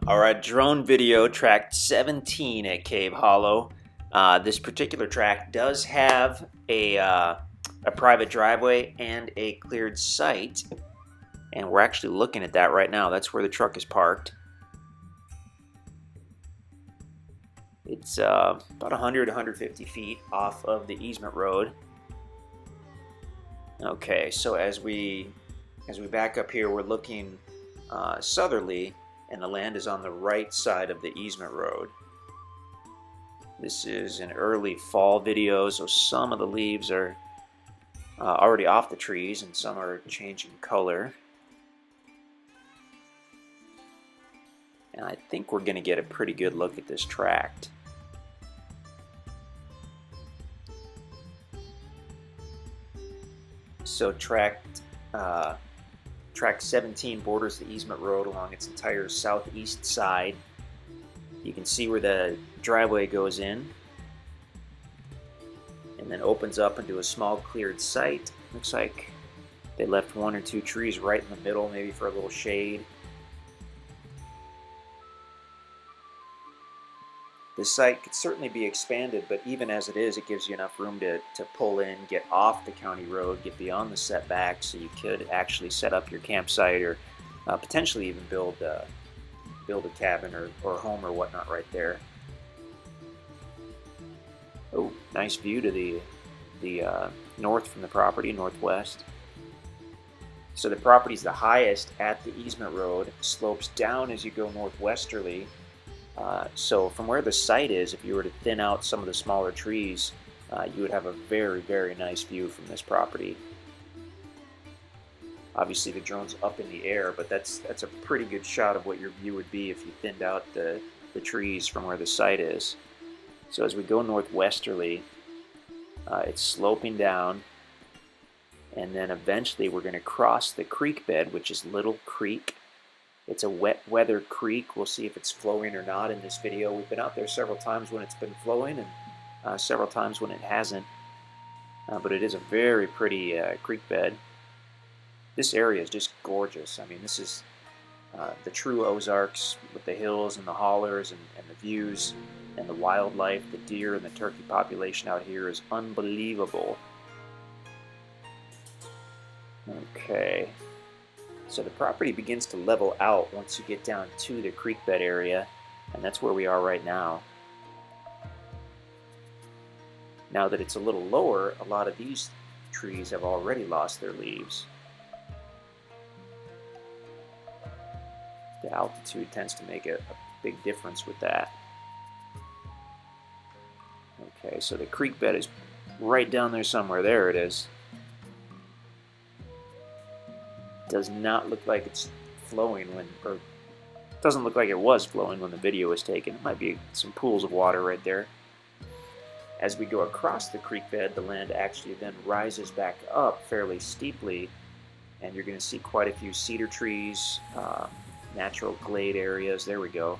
Alright, drone video tract 17 at Cave Hollow. This particular tract does have a private driveway and a cleared site, and we're actually looking at that right now. That's where the truck is parked. It's about 100-150 feet off of the easement road. Okay, so as we back up here, we're looking southerly, and the land is on the right side of the easement road. This is an early fall video, so some of the leaves are already off the trees and some are changing color. And I think we're going to get a pretty good look at this tract. So tract 17 borders the easement road along its entire southeast side. You can see where the driveway goes in and then opens up into a small cleared site. Looks like they left one or two trees right in the middle, maybe for a little shade. The site could certainly be expanded, but even as it is, it gives you enough room to pull in, get off the county road, get beyond the setback, so you could actually set up your campsite or potentially even build a cabin or home or whatnot right there. Oh, nice view to the north from the property, northwest. So the property is the highest at the easement road, slopes down as you go northwesterly. So from where the site is, if you were to thin out some of the smaller trees, you would have a very, very nice view from this property. Obviously the drone's up in the air, but that's a pretty good shot of what your view would be if you thinned out the trees from where the site is. So as we go northwesterly, it's sloping down, and then eventually we're going to cross the creek bed, which is Little Creek. It's a wet weather creek. We'll see if it's flowing or not in this video. We've been out there several times when it's been flowing and several times when it hasn't. But it is a very pretty creek bed. This area is just gorgeous. I mean, this is the true Ozarks with the hills and the hollers and the views and the wildlife. The deer and the turkey population out here is unbelievable. Okay. So the property begins to level out once you get down to the creek bed area, and that's where we are right now. Now that it's a little lower, a lot of these trees have already lost their leaves. The altitude tends to make a big difference with that. Okay, so the creek bed is right down there somewhere. There it is. Does not look like it's flowing or doesn't look like it was flowing when the video was taken. It might be some pools of water right there. As we go across the creek bed, the land actually then rises back up fairly steeply, and you're going to see quite a few cedar trees, natural glade areas. There we go.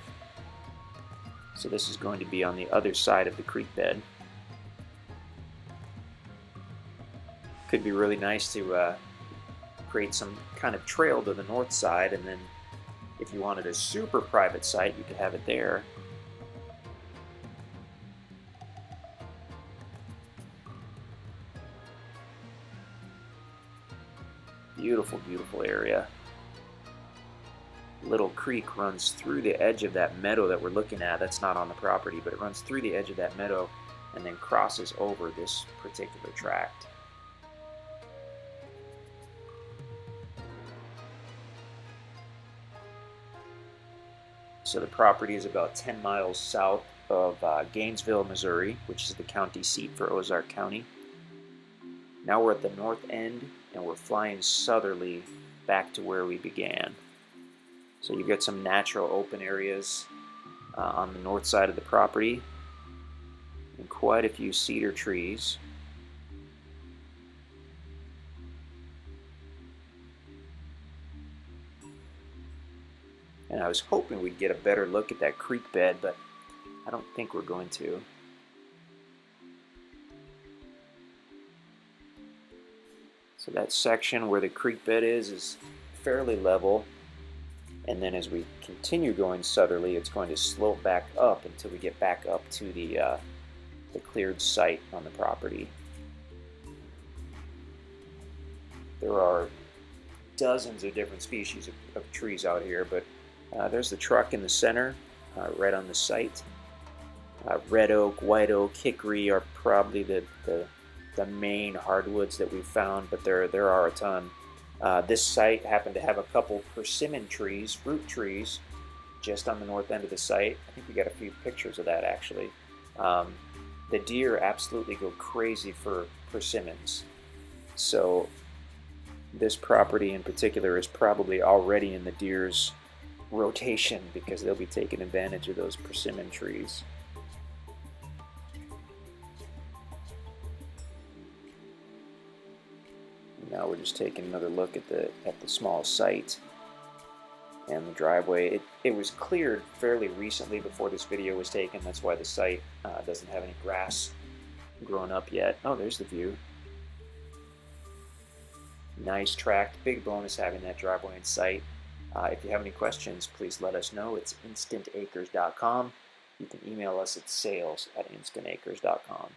So this is going to be on the other side of the creek bed. Could be really nice to create some kind of trail to the north side, and then if you wanted a super private site, you could have it there. Beautiful, beautiful area. Little Creek runs through the edge of that meadow that we're looking at. That's not on the property, but it runs through the edge of that meadow and then crosses over this particular tract. So the property is about 10 miles south of Gainesville, Missouri, which is the county seat for Ozark County. Now we're at the north end, and we're flying southerly back to where we began. So you've got some natural open areas on the north side of the property, and quite a few cedar trees. And I was hoping we'd get a better look at that creek bed, but I don't think we're going to. So that section where the creek bed is fairly level. And then as we continue going southerly, it's going to slope back up until we get back up to the cleared site on the property. There are dozens of different species of trees out here, but there's the truck in the center, right on the site. Red oak, white oak, hickory are probably the main hardwoods that we've found, but there are a ton. This site happened to have a couple persimmon trees, fruit trees, just on the north end of the site. I think we got a few pictures of that actually. The deer absolutely go crazy for persimmons. So this property in particular is probably already in the deer's rotation because they'll be taking advantage of those persimmon trees. Now we're just taking another look at the small site and the driveway. It was cleared fairly recently before this video was taken. That's why the site doesn't have any grass grown up yet. Oh, there's the view. Nice tract. Big bonus having that driveway in sight. If you have any questions, please let us know. It's InstantAcres.com. You can email us at sales@InstantAcres.com.